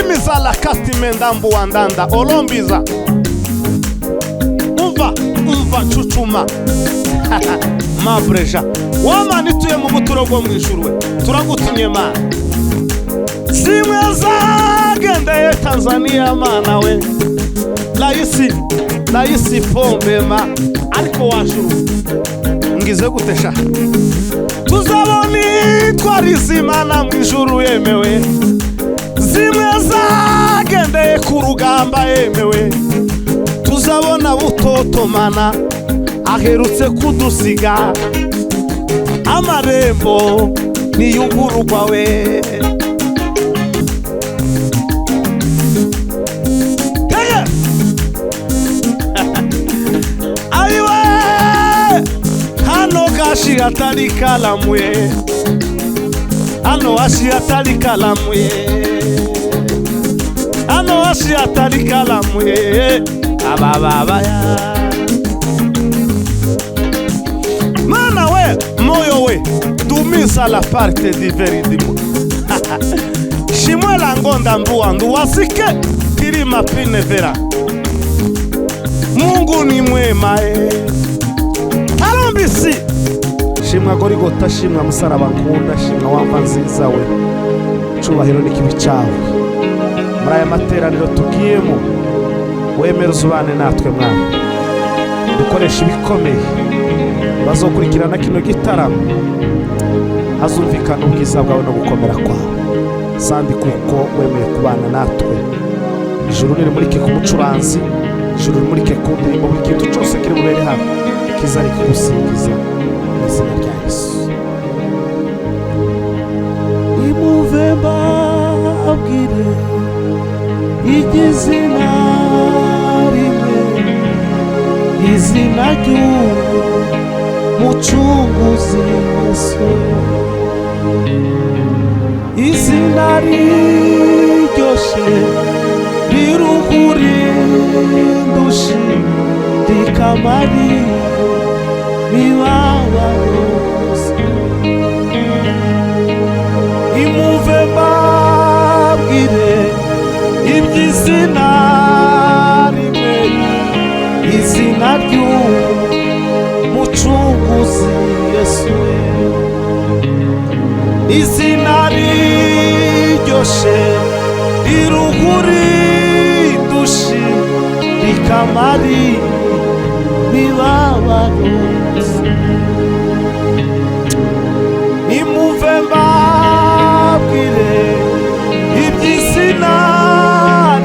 Ndimiza la kastimendambu wandanda olombiza. Umva chuchuma. Mabreja. Wama nituye mu buturo bwo mwijuru we. Turagutumye mana. Zimwe zagendeye Tanzania mana we. Laisi pombe ma. Ariko wajuru. Ngize gutesha. Tuzaboni twarizimana mwijuru yemewe. Zimwe zagendeye ku rugamba yemewe. Tuzabona butotomana aherutse kudusiga. Amarembo niyugurugwa we. Aiwe hano gashi atari kalamuye. Hano ashi atari kalamuye. Hano ashi atari kalamuye. Ababa ya mana we moyo we dumisa la parte di veridimo. Shimwe la ngonda mbuandu wasike kiri mapine vera. Mungu ni mwema Tarombisi shimwa Gorigota, shimwa musaraba nkunda, shimwa wamva nziza we. Cubahiro n'ikibi cyawe muri aya materaniro tugiyemo. Wemera uzubane natwe mwana. Dukoresha ibikomeye bazokurikirana kino gitaramo. Hazumvikana ubwiza bwawe no gukomera kwawe. Sandi kuko wemeye kubana natwe. Ijuru nirimurike ku mucuranzi, ijuru nirimurike ku ndirimbo, buri kintu cyose kiri bubere hano kizari kugusingiza mu izina rya Yesu. Imuve mbabwire igizina rimwe, izina ry'umucunguzi Yesu. Izina riryoshe riruhura indushi rikamara imibabaro yose. Imuve mbabwire iby'izina rimwe, izina ry'umucunguzi Yesu. Izina riryoshe riruhura indushi rikamara imibabaro yose. Imuve mbabwire iby'izina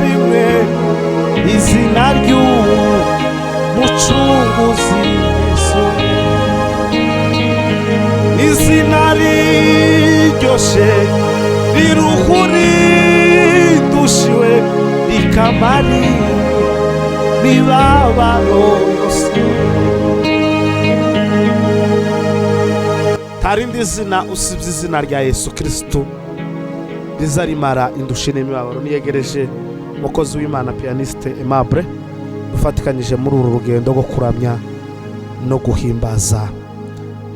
rimwe, izina ry'umucunguzi Yesu. Izina riryoshe riruhura indushi we rikamara imibabaro yose. Tarindi zina usibye izina rya Yesu Kristo rizarimara indushi n'imibabaro. Niyegereje umukozi w'Imana pianiste Aimable ufatikanyije muri uru rugendo rwo kuramya no guhimbaza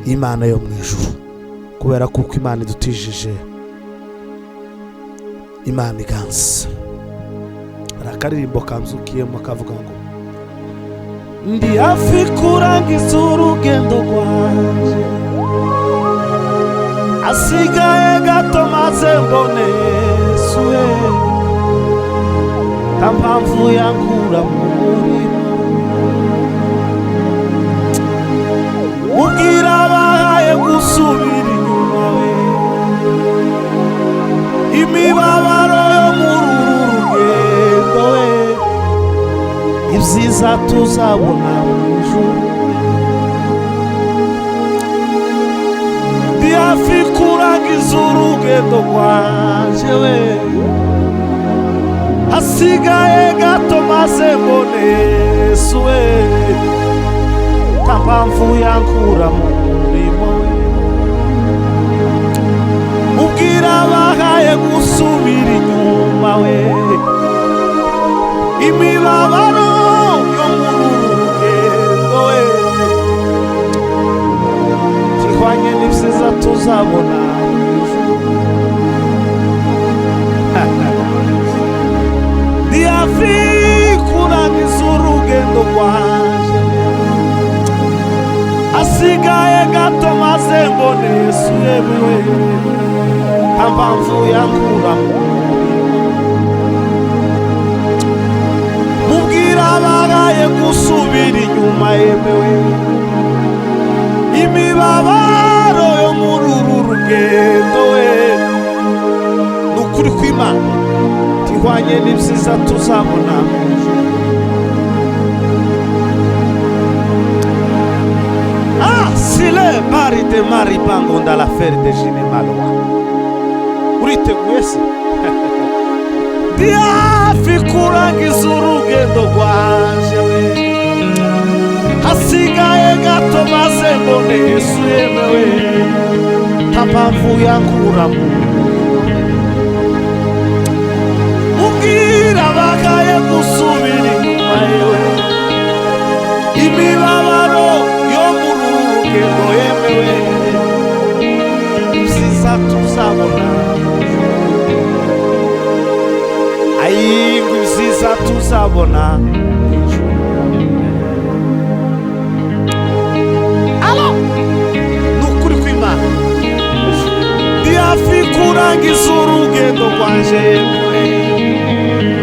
Imana yo mu ijuru, kubera kuko Imana idutijije, Imana iganza. Arakaririmbo kamzukiyemo kavuga ngo ndi hafi kurangiza urugendo rwanje, asigaye gato maze mbone Yesu. Ta mpamvu yankura mu murimo, ubwira abahaye gusubira inyuma we. Imibabaro yo muri uru rugendo we, ibyiza tuzabona mu ijuru. Ndi hafi kurangiza urugendo rwanje we, hasigaye gato maze mbone Yesu we. Ta mpamvu yankura mu murimo we, ubwira abahaye gusubira inyuma we. Imibabaro yo muri uru rugendo we, tihwanye n'ibyiza tuzabona mu ijuru. urugendo rwanje hasigaye gato maze mbone Yesu yemewe mpamvu yankura mubwira abagaye gusubira inyuma yemewe imibabaro yo muri uru rugendo we nukuri kw'Imana tihwanye n'ibyiza tuzabona sile bari de mari bango ndala feri de jine malwa uriteguye se diafi kurangiza urugendo rwanje we hasigaye gato maze mbone Yesu yemewe mpamvu yankura mubwira abagaye gusubira inyuma yewe imibabaro yo muri uru rugendo yemewe ibyiza tuzabona ayingwa ibyiza tuzabona nukuri kw'Imana ndi hafi kurangiza urugendo rwanje yemewe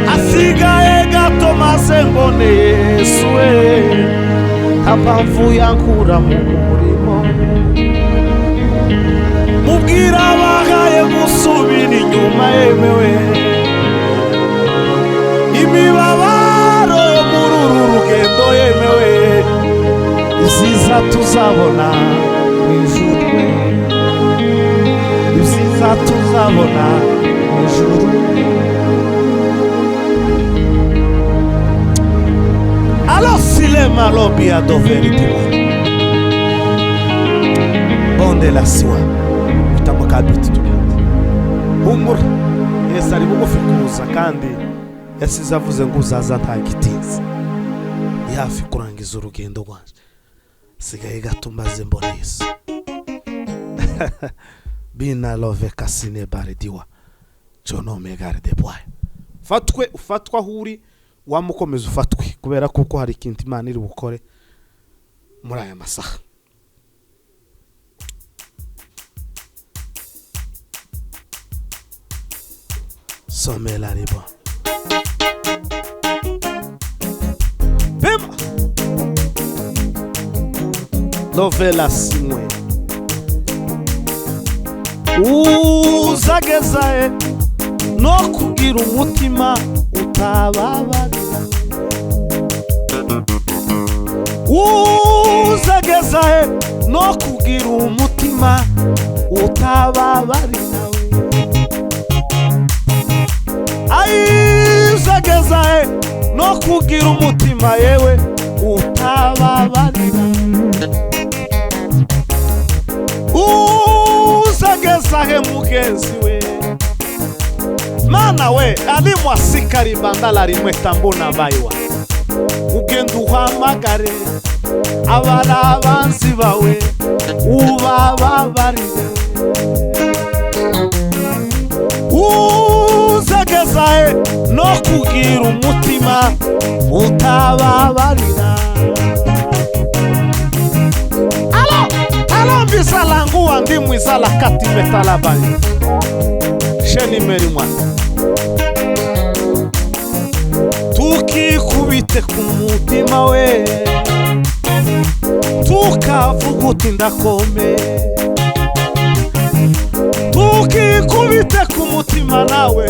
hasigaye gato maze mbone Yesu we mpamvu yankura mu murimo mubwira abagaye gusubira inyuma yemewe imibabaro yo muri uru rugendo yemewe ibyiza tuzabona mu ijuru ibyiza tuzabona mu ijuru alors sile malobi ya doveriti bonde la siwa utamukabiti tugenda humura Yesu ari bugufi kuza kandi yasize avuze ngo uzaza ntagitinze ni hafi kurangiza urugendo rwanje sigaye gato maze mbone Yesu bina love kasine baridiwa jono megare de boy fatwe ufatwa huri wamukomeza ufatwe kubera kuko hari ikintu Imana iri bukore muri aya masaha somela riba bema novela simwe uzagezae no kugira umutima utababarira uzagezae no kugira umutima utababarira uzagezae no kugira umutima yewe utababarira uzagezae mugenzi we mana we ali mwasikari bandala rimwe tambona baiwa ugenda uhamagare abana abanzi bawe ubababarire uzagezae no kugira umutima utababarira alo mbizala nguwa ndi mwizala kati metalabani sheni meri mwana tukikubite ku mutima we tukavuga uti ndakome tukikubite ku mutima nawe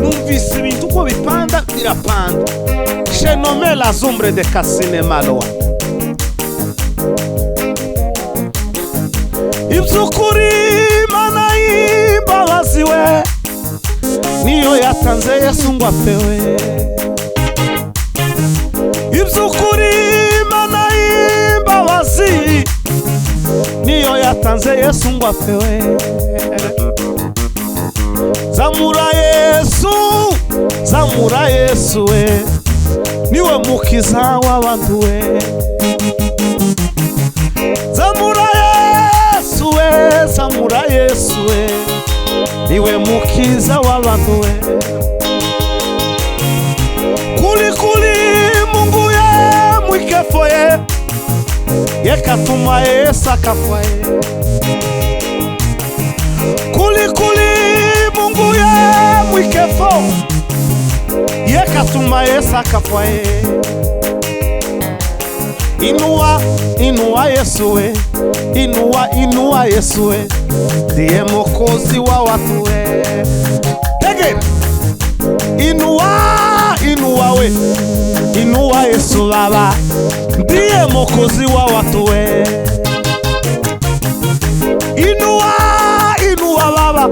numvise ibintu uko bipanda birapanda shenome la zumbre de kasine malowa iby'ukuri Imana y'imbabazi we niyo yatanze Yesu ngo apewe iby'ukuri Imana y'imbabazi niyo yatanze Yesu ngo apewe zamura Yesu we niwe mukiza w'abantu we zamura Yesu we niwe mukiza w'abantu we kuli Mungu ye mwikefo ye yekatuma Yesu akafwa ye. Kuli Mungu ye mwikefo yekatuma Yesu akafwa ye. Inua Yesu we, inua Yesu we, ndiye Mwokozi wa watu we. Again. Inua we, inua Yesu baba, ndiye Mwokozi wa watu we. Inua baba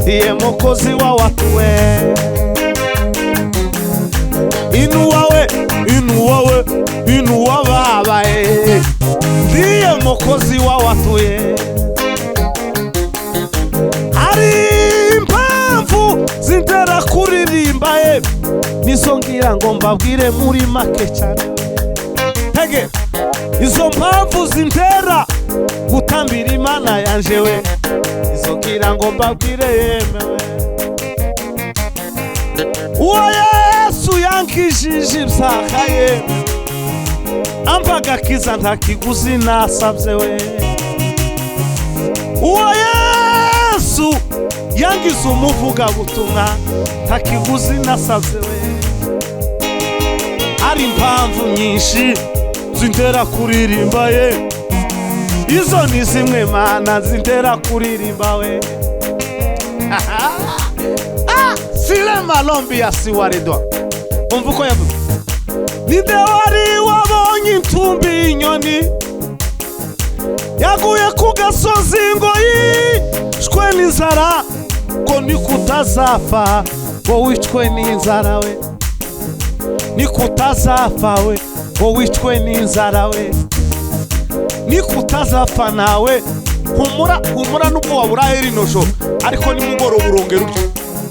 ndiye Mwokozi wa watu we. Inua baba ndiye Mwokozi wa watu ye. Hari impamvu zintera kuririmba ye, nizo ngira ngo mbabwire muri make cyane. Hege izo mpamvu zintera gutambira Imana yanje we, izo ngira ngo mbabwire yemewe. Uwo Yesu yankijije ibyaha ye, amvaga kiza nta kiguzi nasabye we. Uwo Yesu yangize umuvugabutumwa nta kiguzi nasabye we. Hari impamvu nyinshi zintera kuririmba ye, izo ni zimwe Mana zintera kuririmba we. Sile malombi ya siwaridwa umva uko yavuga. Ninde wari wabonye intumbi inyoni yaguye ku gasozi ngo yishwe n'inzara, ko nikutazapfa ngo wicwe n'inzara we, nikutazapfa we ngo wicwe n'inzara we, nikutazapfa nawe humura nubwo waburaye rino joro, ariko nimugoroba urongera urya.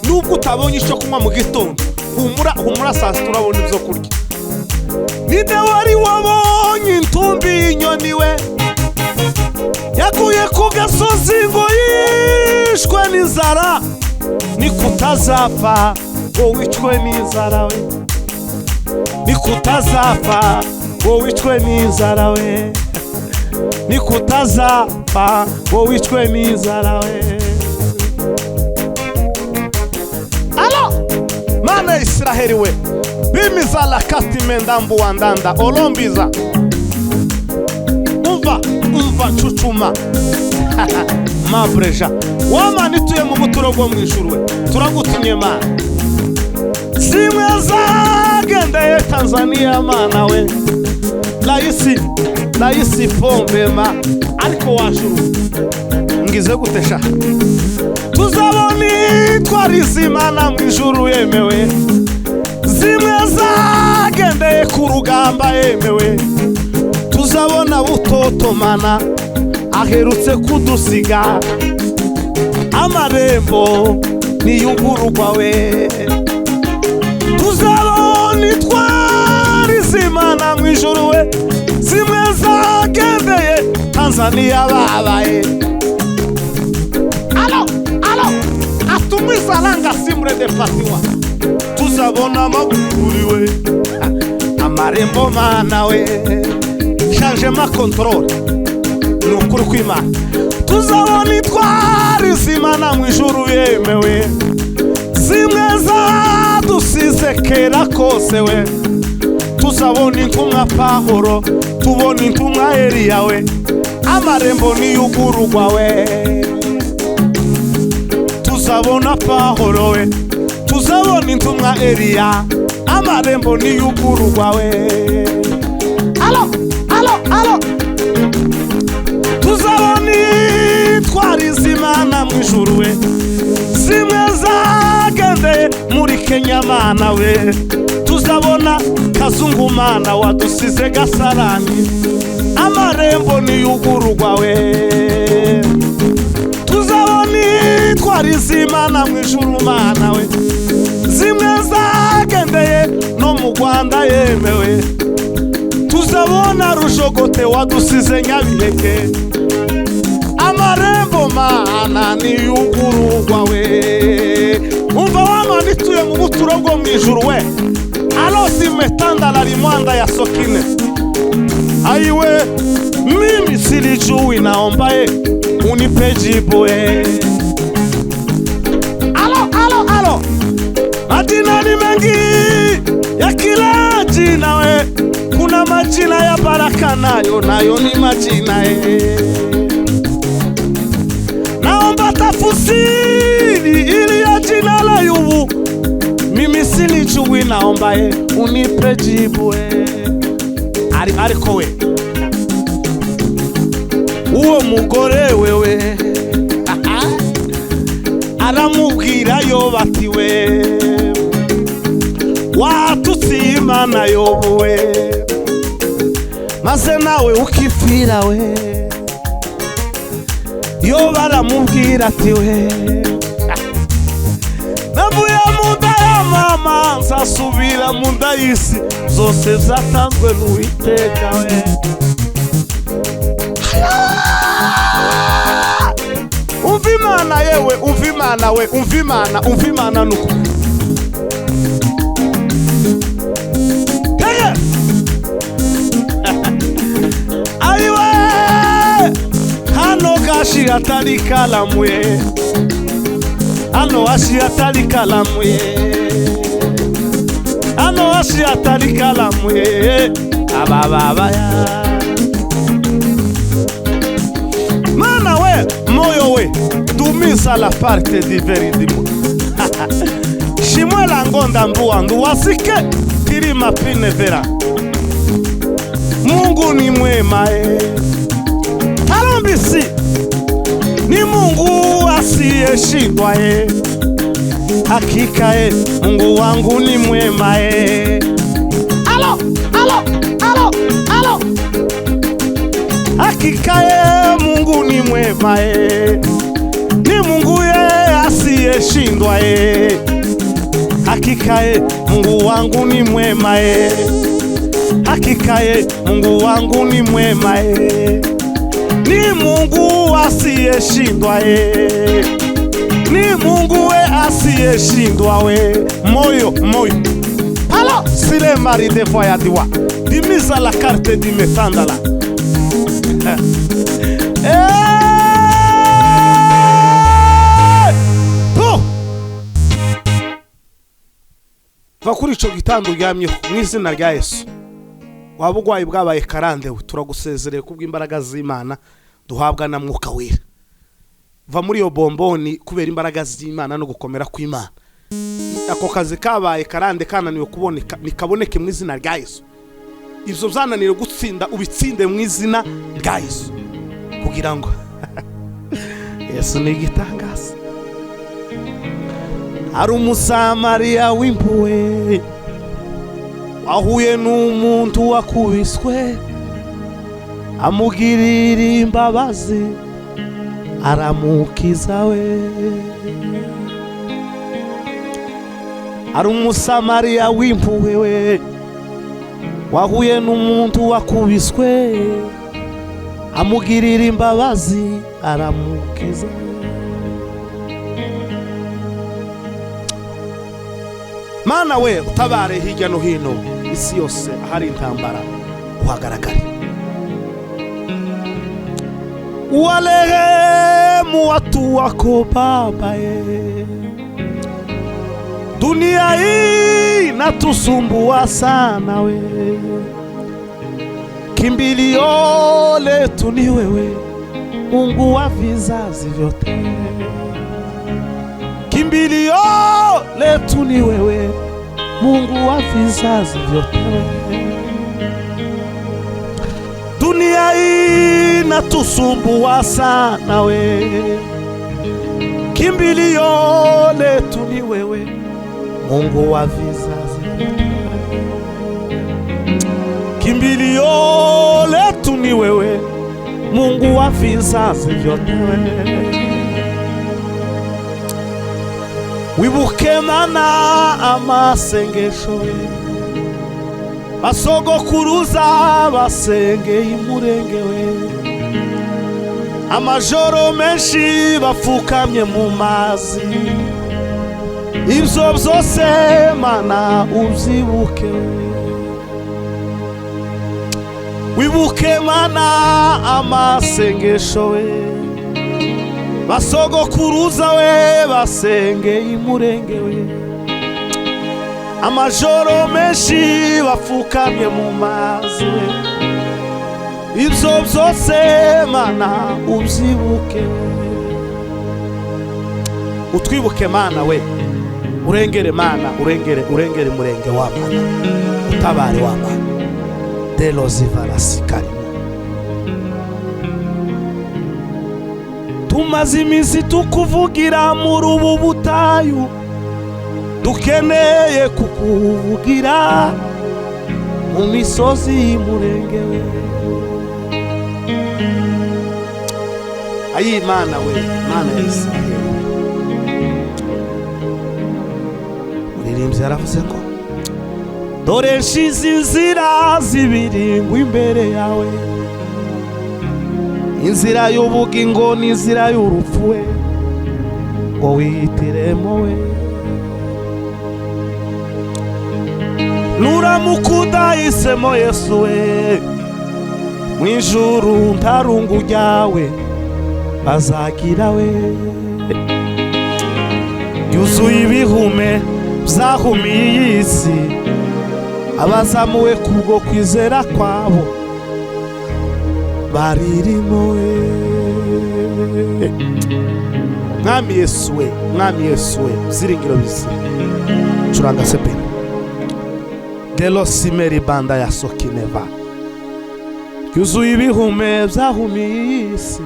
Nubwo utabonye icyo kunywa mu gitondo, humura saa sita urabona ibyo kurya. Ninde wari wabonye intumbi inyoni we yaguye ku gasozi ngo yishwe n'inzara, nikutazapfa ngo wicwe n'inzara we, nikutazapfa ngo wicwe n'inzara we, nikutazapfa ngo wicwe n'inzara we. Mana Israheli we, bimiza la kati mendambu wandanda olombiza. Umva chuchuma mabreja wamani tuye mu buturo bwo mw'ijuru we, turagutumye Mana. Zimwe zagendeye Tanzania Mana we, layisi pombe ma, ariko wajuru ngize gutesha. Tuzaboni twarizimana mw'ijuru yemewe, zimwe zagendeye ku rugamba yemewe. Tuzabona butoto Mana aherutse kudusiga, amarembo niyugurugwa we. Tuzaboni twarizimana mw'ijuru we, zimwe zagendeye Tanzania babaye. Atumiza langa simre de patiwa, tuzabona maguri we, amarembo Mana we, changement control nukuri kw'Imana. Tuzabona twarizimana mw'ijuru yemewe, zimwe zadusize kera kose we. Tuzabona intumwa Pawulo, tubona intumwa Eliya we, amarembo niyugurugwa we. Tuzabona Pawulo we, tuzabona intumwa Eliya, amarembo niyugurugwa we. Alo tuzabona twarizimana mw'ijuru we, zimwe zagendeye muri Kenya Mana we. Tuzabona Kazungu Mana wadusize Gasarani, amarembo niyugurugwa we. Tuzabona twarizimana mw'ijuru Mana we, zimwe zagendeye no mu Rwanda yemewe. Tuzabona Rushogote wadusize Nyabiheke, amarembo Mana niyugurugwa we. Umva wamanituye mu buturo mwijuru we. Alosi metanda la limwanda ya sokine. Aiwe, mimi silijui naomba unipe jibu Alo. Majina ni mengi ya kila jina we. Kuna majina ya baraka nayo ni majina Naomba tafusiri ili ya jina la Ayubu. Mimi silijui naomba unipe jibu Ariko we uwo mugore wewe aramubwira Yobu ati we watutse Imana Yobu we, maze nawe ukipfira we. Yobu aramubwira ati we navuye mu nda ya mama nzasubira mu nda y'isi, zose zatanzwe n'Uwiteka we. Umva Imana yewe, umva Imana we, umva Imana nuko aiwe hano gashi atari kalamu ye, hano ashi atari kalamu ye, hano ashi atari kalamu ye. Ababa ya mana we, moyo we dumisa la parte di veridimo. Shimwe la ngonda mbuandu wasike tiri mapine vera. Mungu ni mwema Tarombisi ni Mungu asiyeshindwa Hakika Mungu wangu ni mwema Alo. Hakika Mungu ni mwema Ni Mungu asiyeshindwa Hakika Mungu wangu ni mwema Hakika Mungu wangu ni mwema Ni Mungu asiyeshindwa Ni Mungu asiyeshindwa Moyo Alo sile mari de voya diwa Dimisa la carte di metandala Va kuri ico gitando uryamyeho mw'izina rya Yesu. Wabugwayi bwabaye karandewe, turagusezereye kubw'imbaraga z'Imana duhabwa na Mwuka Wera. Va muri yo bomboni kubera imbaraga z'Imana no gukomera kw'Imana. Ako kazi kabaye karande kananiwe kuboneka nikaboneke mw'izina rya Yesu. Ivyo byananire gutsinda ubitsinde mw'izina rya Yesu. Kugira ngo Yesu ni igitangaza. Ari umusamariya w'impuhwe wahuye n'umuntu wakubiswe, amugirira imbabazi aramukiza we. Ari umusamariya w'impuhwe we wahuye n'umuntu wakubiswe, amugirira imbabazi aramukiza. Mana we utabare hirya no hino isi yose ahari intambara uhagaragare. Uwarehemu watu wako Baba dunia hii inatusumbua sana we. Kimbilio letu ni wewe, Mungu wa vizazi vyote. Kimbilio letu ni wewe, Mungu wa vizazi vyote. Dunia hii inatusumbua sana we. Kimbilio letu ni wewe, Mungu wa vizazi vyote. Kimbilio letu ni wewe, Mungu wa vizazi vyote. Wibuke Mana amasengesho basogokuruza basengeye umurenge we. Amajoro menshi bapfukamye mu mazi ibyo byose mana ubyibuke, wibuke mana amasengesho we, basogokuruza we basengeye imurenge we, amajoro menshi bapfukamye mu mazi we, ibyo byose mana ubyibuke, utwibuke mana we, urengere mana, urengere murenge wa mana, utabare wa mana delozivarasikari. Tumaze iminsi tukuvugira muri ubu butayu, dukeneye kukuvugira mu misozi y'umurenge we. Ayi mana we, mana ya Isiraheli, umuririmbyi yaravuze ngo dore nshize inzira zibiri ngo imbere yawe, inzira y'ubugingo n'inzira y'urupfu we, ngo wihitiremo we. Nuramuka udahisemo Yesu we, mu ijuru nta rungu ryawe bazagira we, yuzuye ibihume byahumiye iyi si, abazamuwe kubwo kwizera kwabo baririmo we. Mwami Yesu we, mwami Yesu we, byiringiro bizima, curanga sepeni delo simeri banda ya sokineva, yuzuye ibihume byahumiye isi,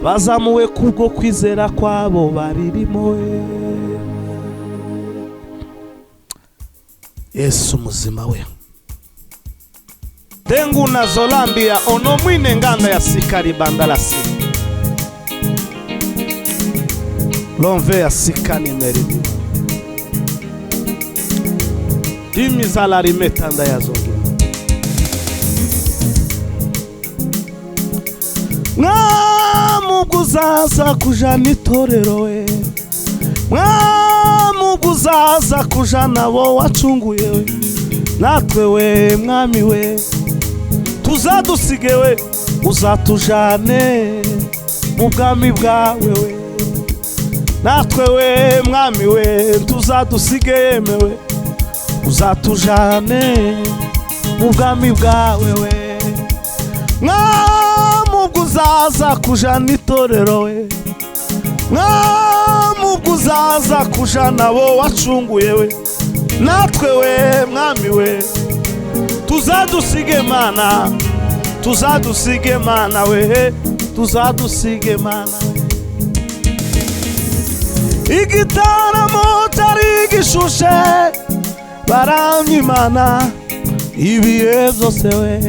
bazamuwe kubwo kwizera kwabo baririmo we. Yesu muzima we, dengu na zolambia ono mwine nganda ya sikari bandalasi, lonve ya sikani meridi, dimi zalari metanda ya zogi. Mwamuguzaza kujana itorero we, mwamuguzaza kujana bo wacunguye we, natwe we mwami we tuzadusige we, uzatujane mu bwami bwawe we, natwe we mwami we tuzadusige yemewe, uzatujane mu bwami bwawe we. Mwamuguzaza kujana itorero we, mwamuguzaza kujana bo wacunguye we, natwe we mwami we tuzadusige mana, tuzadusige mana we, tuzadusige mana we. Igitaramo cyari gishushe baramye imana ibihe byose we,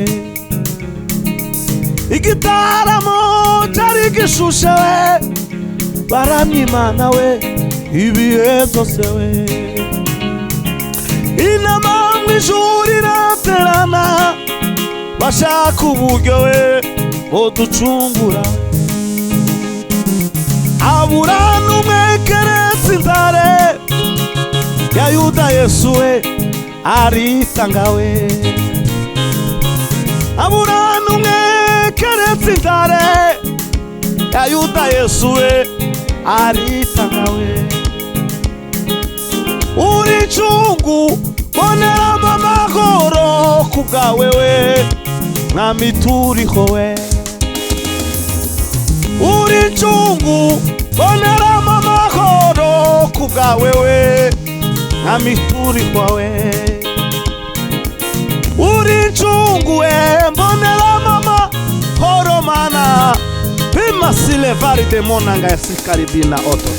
igitaramo cyari gishushe we baramye imana we ibihe byose we. Inama mu ijuru iraterana bashaka uburyo we buducungura, abura n'umwe keretse intare ya Yuda Yesu we aritanga we, abura n'umwe keretse intare ya Yuda Yesu we aritanga we. Uri ncungu boneramo amahoro ku bwawe we, mwami turiho we. Uri ncungu boneramo amahoro ku bwawe we, mwami turiho we. Uri ncungu we boneramo amahoro mana, pima silevari de monanga ya sikaribina oto,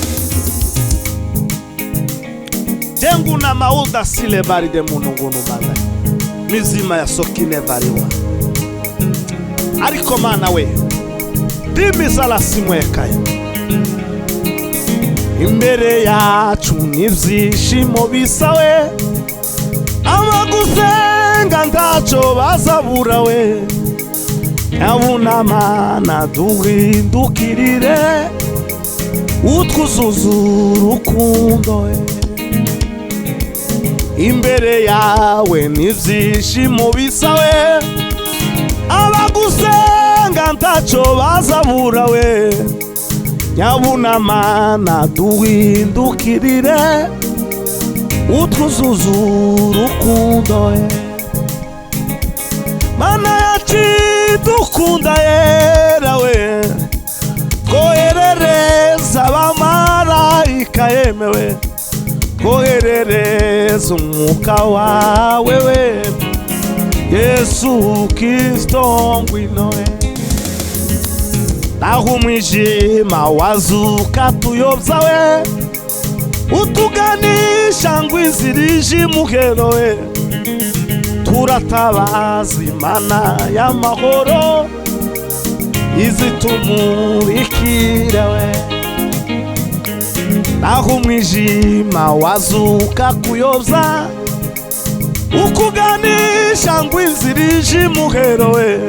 jengu na mauda sile bari de munungunu banda mizima ya sokine variwa. Ariko mana we dimi zala simwekaya, imbere yacu n'ibyishimo bisa we, abagusenga ndaco bazabura we, yabunama na duhindukirire utwuzuza urukundo imbere yawe n'ibyishimo bisawe abagusenga ntaco bazabura we nyabunamana duhindukirire utwuzuza urukundo mana yacu dukunda yera we twoherereza abamarayika yemewe twoherereza umwuka wawe we Yesu Kristo ngwino naho umwijima wazuka tuyobya we utuganisha ngo inzira ije imuhero we turatabaza Imana y'amahoro izitumurikira we naho umwijima wazuka kuyobya ukuganisha ngo inzira ije imuhero we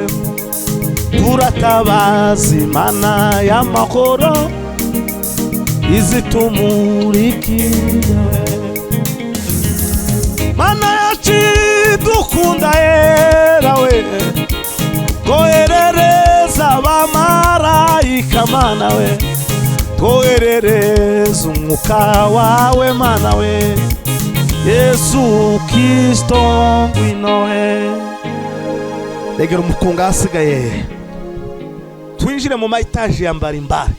turatabaza Imana y'amahoro izitumurikira we mana yacu dukunda yera we twoherereza abamarayika mana we twoherereza umwuka wawe mana we Yesu Kristo ngwino regera umukunga hasigaye twinjire mu mayitaje ya mbarimbari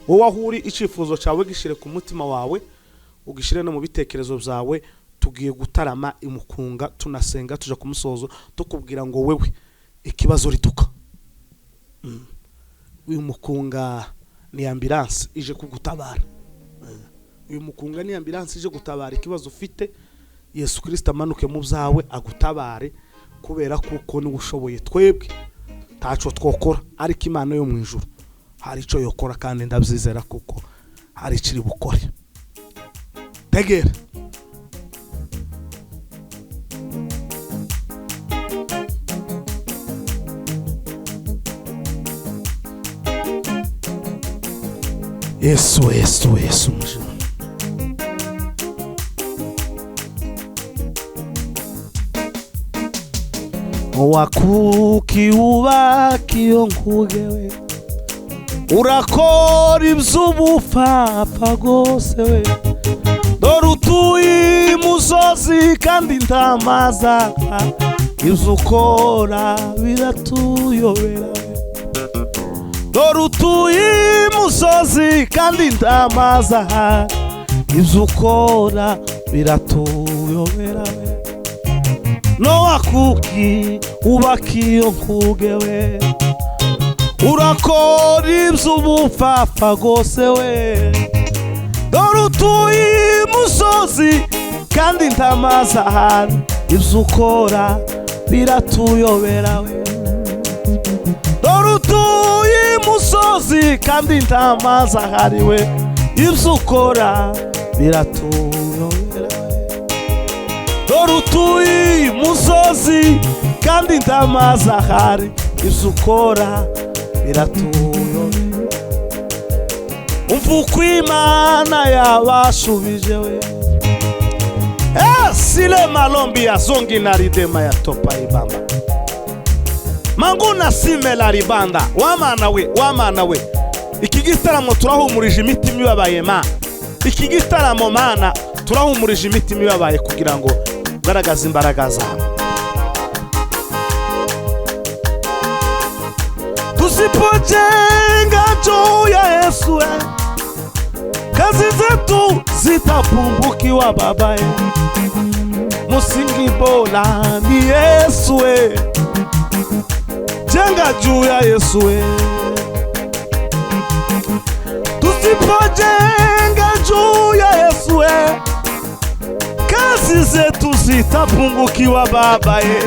wowe ahuri icifuzo cyawe gishire ku mutima wawe ugishire no mu bitekerezo byawe tugiye gutarama imukunga tunasenga tuje kumusozo tukubwira ngo wewe ikibazo rituka uyu mukunga ni ambulance ije kugutabara uyu mukunga ni ambulance ije gutabara ikibazo ufite Yesu Kristo amanuke mu byawe agutabare kubera kuko ni ushoboye twebwe taco twokora ariko Imana yo mu ijuru hari ico yokora kandi ndabyizera kuko hari ikiri bukore tegera Yesu wakuki ubakiyo nkugewe urakora iby'ubupfapfa rwose we dore utuye imusozi kandi ntamaza ibyo ukora biratuyobera dore utuye imusozi kandi ntamaza ibyo ukora biratuyobera no wakuki ubakiyo nkugewe urakora iby'ubupfapfa rwose we dore utuye imusozi kandi ntamazi ahari ibyo ukora biratuyobera we dore utuye imusozi kandi ntamazi ahari we ibyo ukora biratuyobera dore utuye imusozi kandi ntamazi ahari ibyo ukora biratuyobera umva uko Imana yabashubije we sile malombi ya zongi na ridema ya topa ibamba manguna sime la ribanda wamana we iki gitaramo turahumurije imitima ibabaye ma iki gitaramo mana turahumurije imitima ibabaye kugira ngo garagaza imbaraga zawe tusipojenga juu ya Yesu kazi zetu zitapungukiwa babaye msingi bora ni Yesu jenga juu ya Yesu tusipojenga juu ya Yesu kazi zetu zitapungukiwa babaye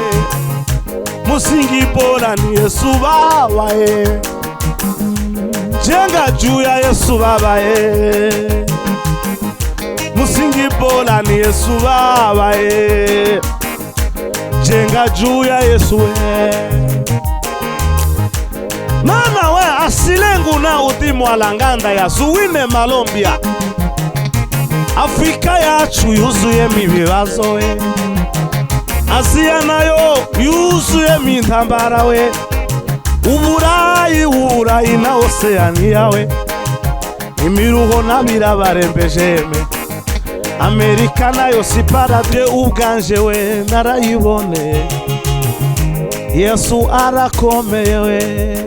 msingi bora ni Yesu baba jenga juu ya Yesu baba msingi bora ni Yesu baba jenga juu ya Yesu Mana we asilengu na udimu alanganda ya zuwine Malombia. Afrika yacu yuzuyemo ibibazo we, Aziya nayo yuzuyemo intambara we, Uburayi na Oceania we, imiruho n'abirabarembeje me, Amerika nayo si parade ubwanje we narayibone, Yesu arakomeye we.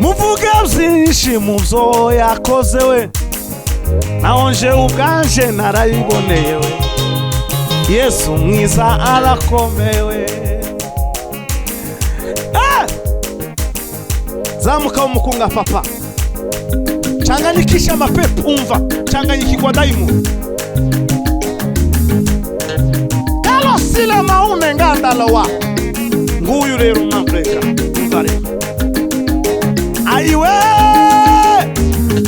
Muvuge byinshi mu byo yakoze we, naonje ubwanje narayiboneye we, Yesu mwiza arakomeye we. Zamuka umukunga papa, changanyikisha mapepo umva, changanyikigwa daimu. Kalo sile maume ngandalawa, nguyu rero mambreka, mvare. Ayiwe,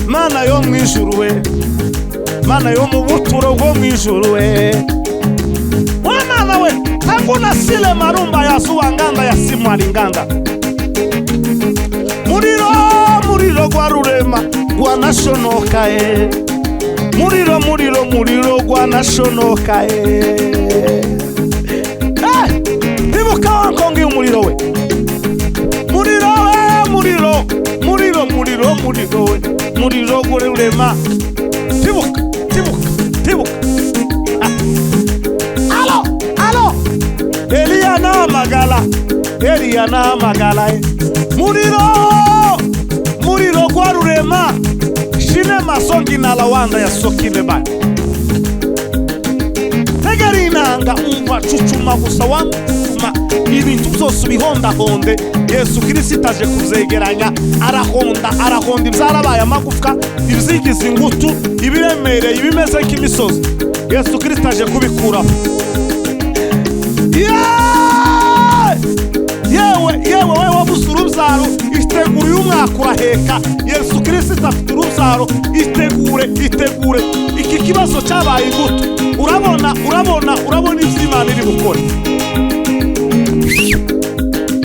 mana yo mwijuru we, mana yo mubuturo bwo mwijuru we. Wa mana we, tanguna sile marumba ya suwa nganda ya simwali nganda. Muriro gwa rurema gwa nashonoka e, muriro gwa nashonoka e. Ibuka wankongi umuriro we, muriro we, muriro gwa rurema. Tibuka. Alo, Eliya na magala e. Muriro gwa rurema, shine masongi na lawanda ya sokine bani. Tegeri inanga umva cucuma gusa wamuma, ibintu byose bihonda honde. Yesu Kristo aje kuzegeranya, arahonda ibyarabaye amagufwa, ibyigize ingutu, ibiremereye, ibimeze nk'imisozi. Yesu Kristo aje kubikuraho. Yewe wabuze urubyaro, itegure umwaka uraheka. Yesu Kristo afite urubyaro, itegure. Iki kibazo cyabaye ingutu. Urabona iby'Imana iri gukora.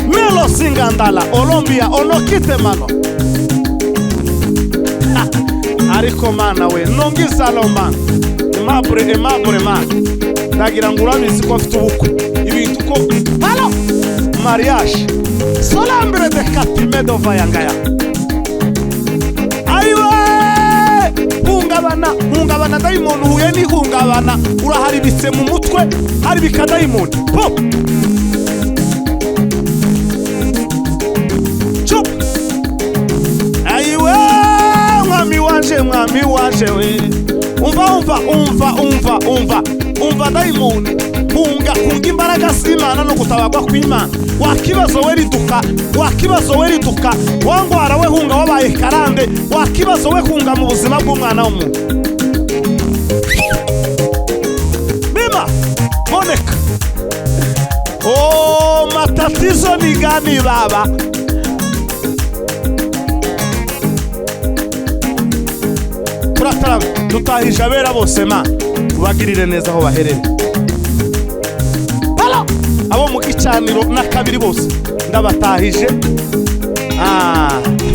Melo singandala Olombia onokite mano. Ariko mana we nongiza loma. Emabure man. Ndagira ngo urabizi ko afite ubukwe. Ibintu ko halo mariage solambre de katimedo vayangaya. Aiwe hungabana daimon huye ni hungabana uraharibitse mu mutwe haribika daimon pop chup. Aiwe mwami wanje we, umva daimon hunga imbaraga z'Imana no gutabagwa kw'Imana. Wakibazo weriduka wangwara we hunga wabaye karande, wakibazo we hunga mu buzima bw'umwana w'umuntu. Bima boneka matatizo ni gani baba? Turatara tutahije abera bose ma ubagirire neza aho baherere. Abo mu gicaniro na kabiri bose ndabatahije.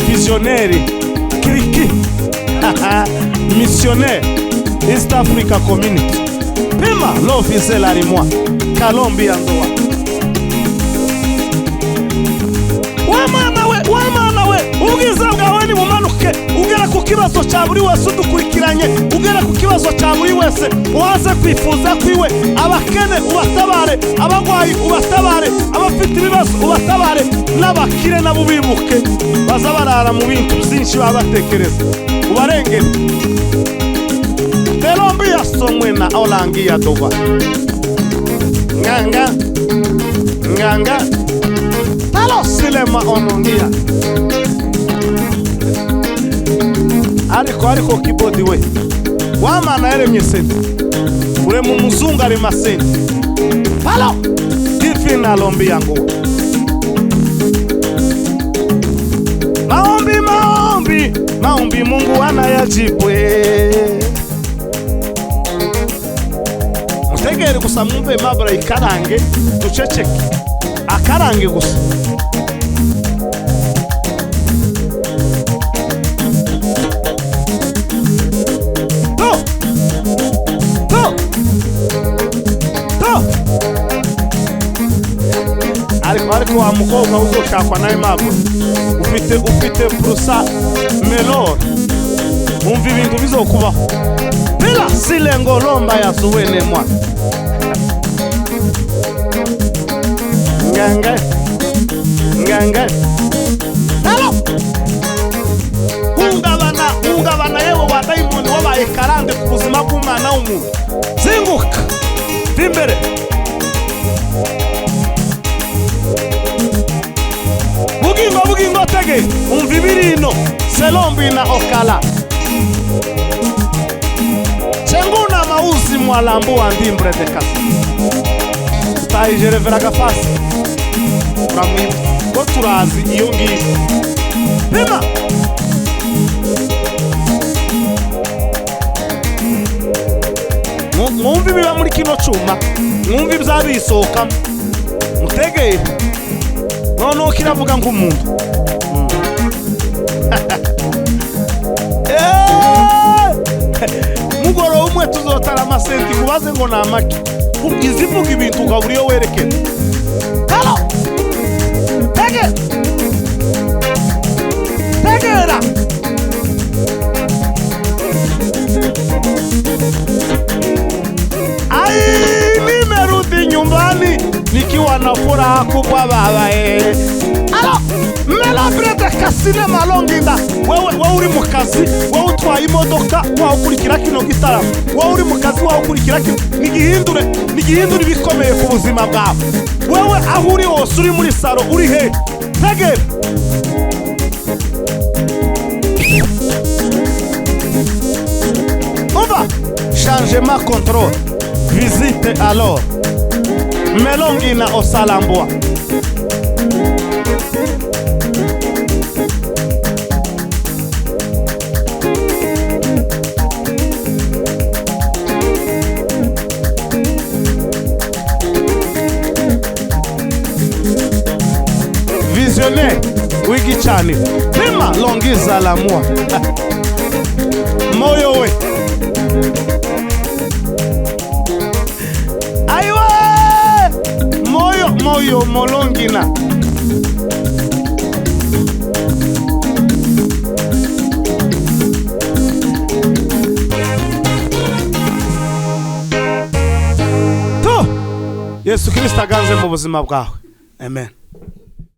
Visionnaire Kriki missionnaire East Africa Community Pima l'officiel ari moi Colombia ndoa. Wamana we ubwiza bwawe ni bumanuke ugera ku kibazo cya buri wese udukurikiranye, ugera ku kibazo cya buri wese waze kwifuza kwiwe. Abakene ubatabare, abagwayi ubatabare, abafite ibibazo ubatabare, n'abakire nabo bibuke baza barara mu bintu byinshi babatekereza ubarengere. Colombia somwe na olangia dova nganga talo silema onongia ariko kibodi we wamana yaremye sente ure mu muzungu ari masente talo tifina lombi yangu maombi Mungu anayajibwe. Mutegere gusa mwumve Aimable ikarange duceceke akarange gusa. Ariko wa mukobwa uzoshakwa nawe mabwo ufite purusa melor umva ibintu bizokubaho bila silengo lomba yasuwene mwa ngenge halo hungabana yewe wa daimoni wabaye karande ku buzima bw'umwana w'umuntu zinguka imbere bugingo tege umva ibirino selombi na okala chenguna mauzi mwalambu wa ndimbre de kasi taijere veraga fasi uramwimba ko turazi iyo ngiyo pima mwumva ibiba muri kino cuma mwumva ibyabisohokamo mutegeye noneho kiravuga nk'umuntu mugoroba umwe tuzotara amasenti kubaze ngo ni amaki izivuga ibintu ukabura iyo werekera halo tegera nimerudi nyumbani nikiwa na furaha kubwa baba alo melabrede kasine malonginda wewe uri mu kazi wewe utwaye imodoka wawukurikira kino gitaramo wewe uri mu kazi wawukurikira kino nigihindura ibikomeye ku buzima bwawe wewe aho uri hose uri muri saro uri he tegera umva changement contrôle visite alors melongina osalambwa visionnaire wigi chani pima longiza la moi moyo we aiwa moyo molongina to Yesu Kristo aganze mu buzima bwawe amen.